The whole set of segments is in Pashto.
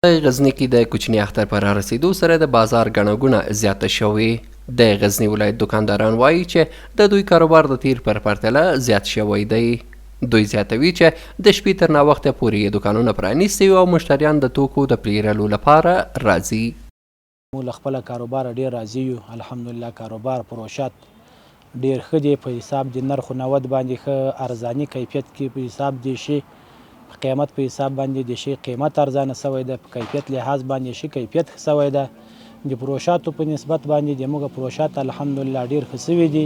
په غزني کې د کوچني اختر په رارسېدو سره د بازار ګڼه ګوڼه زیاته شوې. د غزني ولایت دکانداران وایي چې د دوی کاروبار د تیر پر پرتله زیات شوی دی. دوی زیاتوي چې د شپې تر ناوخته پورې یې دوکانونه پرانیستي او مشتریان د توکو د پلورلو لپاره راځي. موږ له خپله کاروباره ډېر راضي یو. الحمدلله کاروبار پروشات ډېر ښه دی. په حساب د نرخ و نود باندې ښه ارزاني کیفیت کې په حساب د شي قیمت په حساب باندې د شي قیمت ارزانه سوی ده. په کیفیت لحاظ باندې شي کیفیت ښه سوی ده. د پروشاتو په نسبت باندې د موږ پروشات الحمدلله ډېر ښه سوي دي.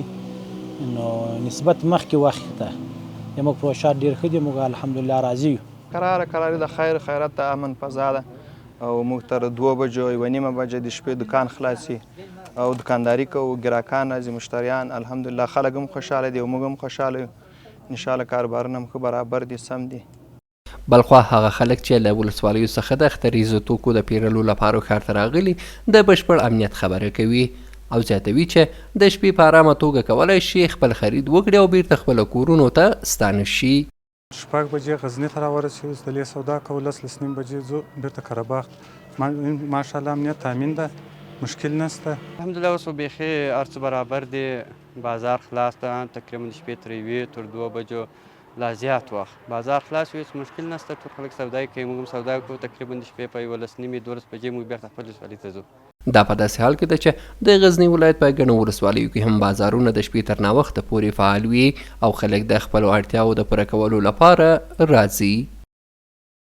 نو نسبت مخکې وخت ته د موږ پروشات ډېر ښه دي. موږ الحمدلله راضي یو. قراري د خیر خیرات د امن فضا ده او موږ تر 2 بجو 1:30 بجې د شپې دکان خلاصي او دکانداري کوو. ګراکان راځي، مشتریان الحمدلله، خلک هم خوشحاله دي او موږ هم خوشحاله یو. انشاءالله کاروبارونه هم ښه برابر دي، سم دي. بلخوا هغه خلک چې له ولسوالیو څخه د اختریزو توکو د پیرلو لپاره ښار ته راغلي د بشپړ امنیت خبره کوي او زیاتوي چې د شپې په ارامه توګه کولی شي خپل خرید وکړي او بیرته خپلو کورونو ته ستانه شي. 6 بجې غزني ته راورسېدو، د لې سودا کوو، 10:30 بجې ځو بیرته قره باغ. ماشاءالله امنیت تامین ده، مشکل نشته. الحمدلله اوس بیخي هر څه برابر دی. بازار خلاص ده، تقریبا د شپې تر 1 تر 2 بجو لا زیات وخت بازار خلاص وي، هېڅ مشکل نشته. ټول خلک سوداګري کوي، موږ هم سودا کوو. تقریبا د شپې په 11:30 12 بجې موږ بیرته خپل ولسوالۍ ته ځو. دا په داسې حال کې ده چې د غزني ولایت په ګڼو ولسوالیو کې هم بازارونه د شپې تر ناوخته پورې فعال وي او خلک د خپلو اړتیاو د پوره کولو لپاره راځي.